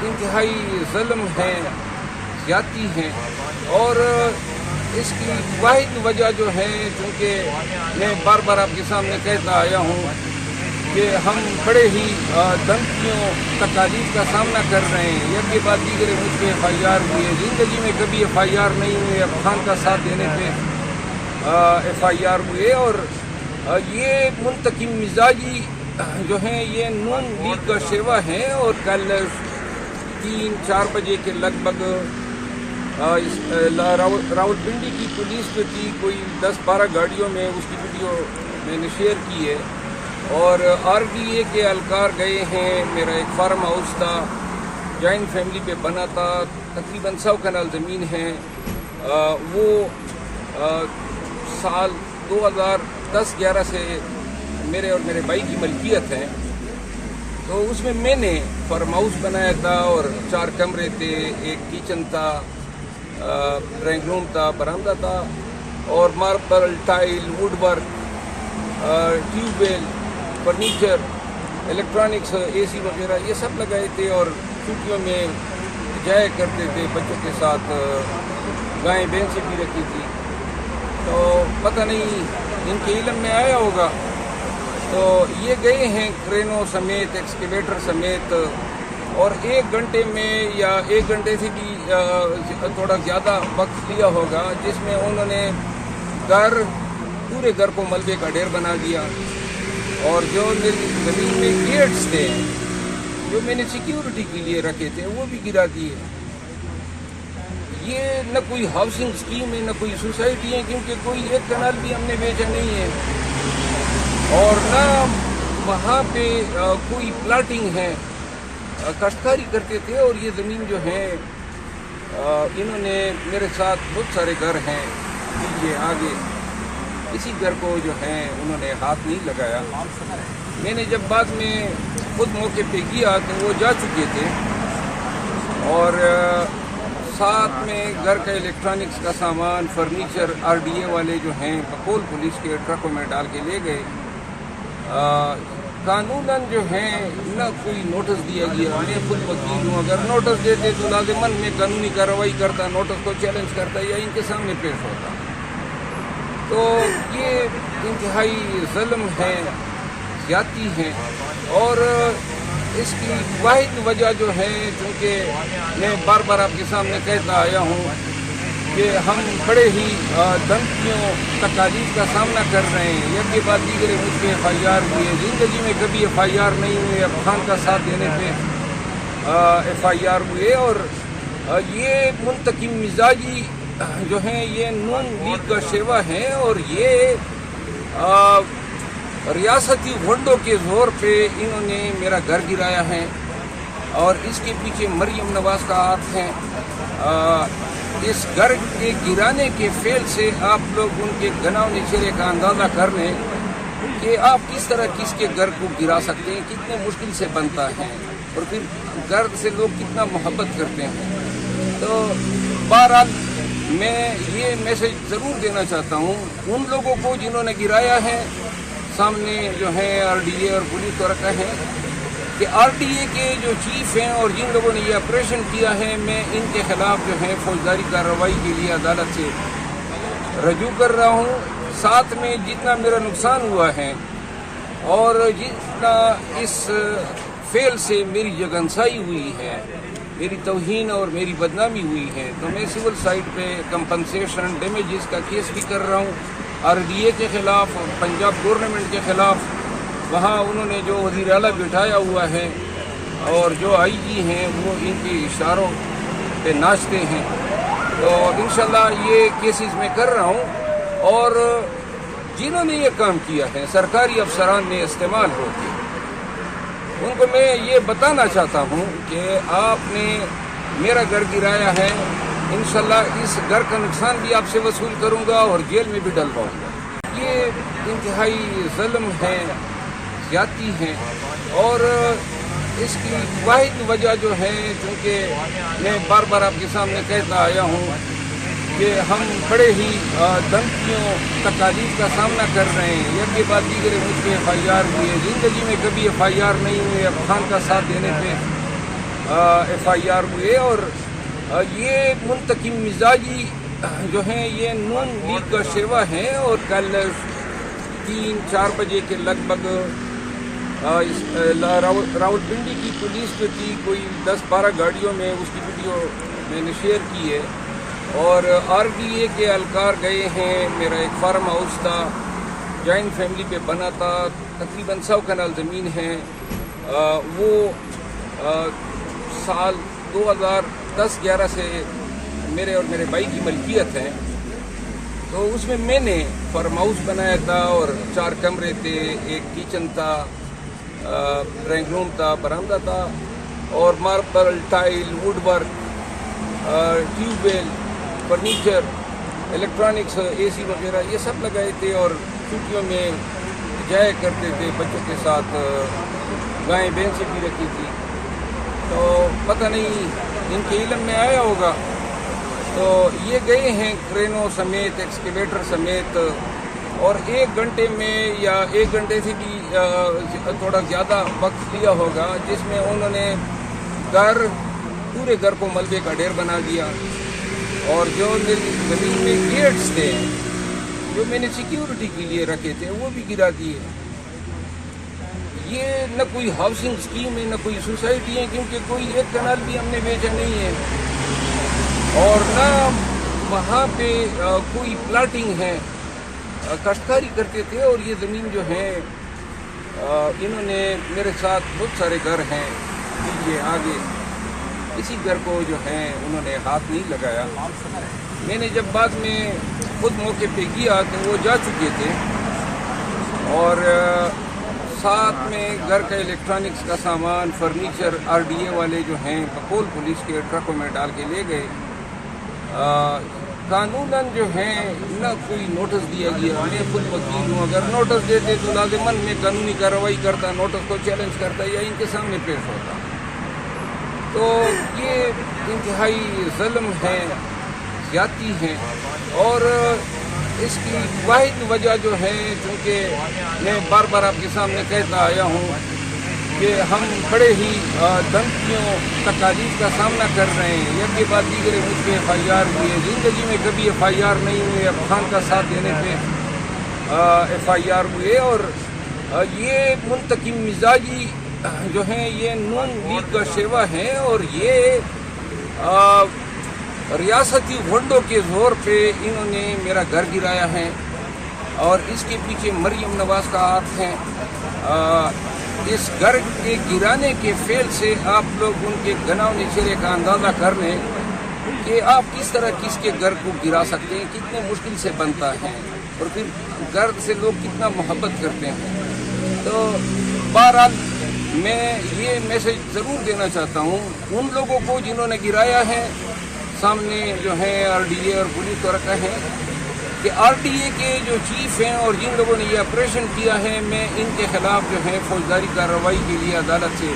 انتہائی ظلم ہیں، زیادتی ہیں، اور اس کی واحد وجہ جو ہے، چونکہ میں بار بار آپ کے سامنے کہتا آیا ہوں کہ ہم بڑے ہی دھمکیوں تکالیف کا سامنا کر رہے ہیں۔ یک کے بعد دیگر مجھ پہ ایف آئی آر ہوئی ہے، زندگی میں کبھی ایف آئی آر نہیں ہوئی، اب خان کا ساتھ دینے پہ ایف آئی آر ہوئے، اور یہ منتقم مزاجی جو ہیں یہ نون لیگ کا شیوا ہے۔ اور کل 3-4 بجے کے لگ بھگ راولپنڈی کی پولیس جو تھی، کوئی 10-12 گاڑیوں میں، اس کی ویڈیو میں نے شیئر کی ہے، اور آر ڈی اے کے اہلکار گئے ہیں۔ میرا ایک فارم ہاؤس تھا، جوائنٹ فیملی پہ بنا تھا، تقریباً 100 کنال زمین ہے، وہ سال 2010-11 سے میرے اور میرے بھائی کی ملکیت ہے۔ تو اس میں نے فارم ہاؤس بنایا تھا، اور 4 کمرے تھے، ایک کچن تھا، ڈرائنگ روم تھا، برآمدہ تھا، اور marble, tile, wood work, tube well, furniture, electronics, A C وغیرہ یہ سب لگائے تھے، اور چھٹیوں میں جایا کرتے تھے بچوں کے ساتھ، گائیں بھینسیں بھی رکھی تھی۔ تو پتہ نہیں ان کے علم میں آیا ہوگا، تو یہ گئے ہیں کرینوں سمیت، ایکسکیویٹر سمیت، اور 1 گھنٹے میں یا 1 گھنٹے سے بھی تھوڑا زیادہ وقت لیا ہوگا، جس میں انہوں نے پورے گھر کو ملبے کا ڈھیر بنا دیا، اور جو میری زمین میں گیٹس تھے جو میں نے سیکیورٹی کے لیے رکھے تھے وہ بھی گرا دیے۔ یہ نہ کوئی ہاؤسنگ اسکیم ہے، نہ کوئی سوسائٹی ہے، کیونکہ کوئی ایک کنال بھی ہم نے بیچا نہیں ہے، اور نہ وہاں پہ کوئی پلاٹنگ ہے، کاشتکاری کرتے تھے۔ اور یہ زمین جو ہے انہوں نے میرے ساتھ بہت سارے گھر ہیں پیچھے آگے، اسی گھر کو جو ہے انہوں نے ہاتھ نہیں لگایا۔ میں نے جب بعد میں خود موقع پہ کیا تو وہ جا چکے تھے، اور ساتھ میں گھر کا الیکٹرانکس کا سامان، فرنیچر، آر ڈی اے والے جو ہیں بقول پولیس کے ٹرکوں میں ڈال کے لے گئے۔ قانوناً جو ہے نہ کوئی نوٹس دیا گیا، میں خود وکیل ہوں، اگر نوٹس دیتے تو لازماً میں قانونی کارروائی کرتا، نوٹس کو چیلنج کرتا یا ان کے سامنے پیش ہوتا۔ تو یہ انتہائی ظلم ہے، زیادتی ہیں، اور اس کی واحد وجہ جو ہے، چونکہ میں بار بار آپ کے سامنے کہتا آیا ہوں کہ ہم بڑے ہی دھمکیوں تکالیف کا سامنا کر رہے ہیں۔ یک کے بعد دیگر مجھ پہ ایف آئی آر ہوئی ہے، زندگی میں کبھی ایف آئی آر نہیں ہوئی، اب خان کا ساتھ دینے پہ ایف آئی آر ہوئے، اور یہ منتقم مزاجی جو ہیں یہ نون لیگ کا شیوا ہے، اور یہ ریاستی غنڈوں کے زور پہ انہوں نے میرا گھر گرایا ہے، اور اس کے پیچھے مریم نواز کا ہاتھ ہے۔ اس گھر کے گرانے کے فعل سے آپ لوگ ان کے گناونے چہرے کا اندازہ کر لیں کہ آپ کس طرح کس کے گھر کو گرا سکتے ہیں، کتنے مشکل سے بنتا ہے، اور پھر گھر سے لوگ کتنا محبت کرتے ہیں۔ تو بہرحال میں یہ میسج ضرور دینا چاہتا ہوں ان لوگوں کو جنہوں نے گرایا ہے، سامنے جو ہے آر ڈی اے اور پولیس کو رکھا ہے، کہ آر ڈی اے کے جو چیف ہیں اور جن لوگوں نے یہ آپریشن کیا ہے، میں ان کے خلاف جو ہے فوجداری کارروائی کے لیے عدالت سے رجوع کر رہا ہوں۔ ساتھ میں جتنا میرا نقصان ہوا ہے اور جتنا اس فعل سے میری جگنسائی ہوئی ہے، میری توہین اور میری بدنامی ہوئی ہے، تو میں سول سائٹ پہ کمپنسیشن ڈیمیجز کا کیس بھی کر رہا ہوں، آر ڈی اے کے خلاف، پنجاب گورنمنٹ کے خلاف۔ وہاں انہوں نے جو وزیر اعلیٰ بٹھایا ہوا ہے اور جو آئی جی ہیں وہ ان کے اشاروں پہ ناچتے ہیں، تو انشاءاللہ یہ کیسز میں کر رہا ہوں۔ اور جنہوں نے یہ کام کیا ہے سرکاری افسران نے استعمال ہو کے، ان کو میں یہ بتانا چاہتا ہوں کہ آپ نے میرا گھر گرایا ہے، انشاءاللہ اس گھر کا نقصان بھی آپ سے وصول کروں گا اور جیل میں بھی ڈلواؤں گا۔ یہ انتہائی ظلم ہے، زیادتی ہیں، اور اس کی واحد وجہ جو ہے، چونکہ میں بار بار آپ کے سامنے کہتا آیا ہوں کہ ہم بڑے ہی دھمکیوں تکالیف کا سامنا کر رہے ہیں۔ یک کے بعد دیگر مجھ پہ ایف آئی آر ہوئی ہے، زندگی میں کبھی ایف آئی آر نہیں ہوئی، اب خان کا ساتھ دینے پہ FIR ہوئے، اور یہ منتقم مزاجی جو ہیں یہ نون لیگ کا شیوا ہے، اور کل 3-4 بجے کے لگ بھگ راولپنڈی کی پولیس جو تھی، کوئی 10-12 گاڑیوں میں اس کی ویڈیو میں نے شیئر کی ہے، اور RDA کے اہلکار گئے ہیں۔ میرا ایک فارم ہاؤس تھا، جوائنٹ فیملی پہ بنا تھا، تقریباً 100 کنال زمین ہے، وہ سال 2010-11 سے میرے اور میرے بھائی کی ملکیت ہے۔ تو اس میں نے فارم ہاؤس بنایا تھا، اور 4 کمرے تھے، ایک کچن تھا، ڈرائنگ روم تھا، برآمدہ تھا، اور marble, tile, wood work, tube well, furniture, electronics, AC وغیرہ یہ سب لگائے تھے، اور چھٹیوں میں جایا کرتے تھے بچوں کے ساتھ، گائیں بھینسیں بھی رکھی تھی۔ تو پتہ نہیں ان کے علم میں آیا ہوگا، تو یہ گئے ہیں کرینوں سمیت، ایکسکیویٹر سمیت، اور 1 گھنٹے میں یا 1 گھنٹے سے بھی تھوڑا زیادہ وقت لیا ہوگا، جس میں انہوں نے پورے گھر کو ملبے کا ڈھیر بنا دیا، اور جو میری زمین میں گیٹس تھے جو میں نے سیکیورٹی کے لیے رکھے تھے وہ بھی گرا دیے۔ یہ نہ کوئی ہاؤسنگ اسکیم ہے، نہ کوئی سوسائٹی ہے، کیونکہ کوئی ایک کنال بھی ہم نے بیچا نہیں ہے، اور نہ وہاں پہ کوئی پلاٹنگ ہے۔ کاشتکاری کرتے تھے، اور یہ زمین جو ہے انہوں نے میرے ساتھ بہت سارے گھر ہیں پیچھے آگے، اسی گھر کو جو ہے انہوں نے ہاتھ نہیں لگایا۔ میں نے جب بعد میں خود موقع پہ گیا تو وہ جا چکے تھے، اور ساتھ میں گھر کا الیکٹرانکس کا سامان، فرنیچر RDA والے جو ہیں بقول پولیس کے ٹرکوں میں ڈال کے لے گئے۔ قانوناً جو ہیں نہ کوئی نوٹس دیا گیا، میں خود وکیل ہوں، اگر نوٹس دیتے تو لازماً میں قانونی کارروائی کرتا، نوٹس کو چیلنج کرتا یا ان کے سامنے پیش ہوتا۔ تو یہ انتہائی ظلم ہے، زیادتی ہے، اور اس کی واحد وجہ جو ہے، چونکہ میں بار بار آپ کے سامنے کہتا آیا ہوں کہ ہم بڑے ہی دھمکیوں، تکالیف کا سامنا کر رہے ہیں۔ یک کے بعد دیگر مجھ پہ FIR ہوئے، زندگی میں کبھی FIR نہیں ہوئے، اب خان کا ساتھ دینے پہ FIR ہوئے، اور یہ منتقم مزاجی جو ہیں یہ نون لیگ کا شیوا ہے، اور یہ ریاستی غنڈوں کے زور پہ انہوں نے میرا گھر گرایا ہے، اور اس کے پیچھے مریم نواز کا ہاتھ ہے۔ اس گھر کے گرانے کے فعل سے آپ لوگ ان کے گناؤنی چہرے کا اندازہ کر لیں کہ آپ کس طرح کس کے گھر کو گرا سکتے ہیں، کتنے مشکل سے بنتا ہے، اور پھر گھر سے لوگ کتنا محبت کرتے ہیں۔ تو بہرحال میں یہ میسج ضرور دینا چاہتا ہوں ان لوگوں کو جنہوں نے گرایا ہے، سامنے جو ہے RDA اور پولیس کو رکھا ہے، کہ RDA کے جو چیف ہیں اور جن لوگوں نے یہ آپریشن کیا ہے، میں ان کے خلاف جو ہے فوجداری کارروائی کے لیے عدالت سے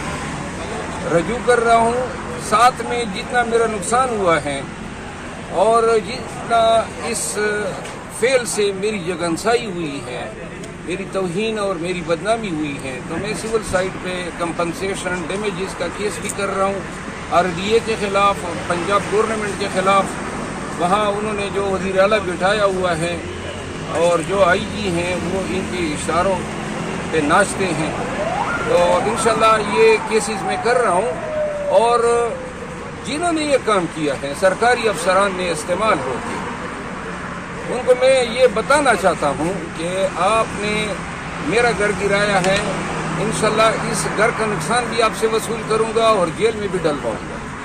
رجوع کر رہا ہوں۔ ساتھ میں جتنا میرا نقصان ہوا ہے، اور جتنا اس فعل سے میری جگنسائی ہوئی ہے، میری توہین اور میری بدنامی ہوئی ہے، تو میں سول سائٹ پہ کمپنسیشن ڈیمیجز کا کیس بھی کر رہا ہوں RDA کے خلاف اور پنجاب گورنمنٹ کے خلاف۔ وہاں انہوں نے جو وزیر اعلیٰ بٹھایا ہوا ہے اور جو IG ہیں وہ ان کے اشاروں پہ ناچتے ہیں، تو انشاءاللہ یہ کیسز میں کر رہا ہوں، اور جنہوں نے یہ کام کیا ہے سرکاری افسران نے استعمال ہو کے، ان کو میں یہ بتانا چاہتا ہوں کہ آپ نے میرا گھر گرایا ہے، انشاءاللہ اس گھر کا نقصان بھی آپ سے وصول کروں گا اور جیل میں بھی ڈلواؤں گا۔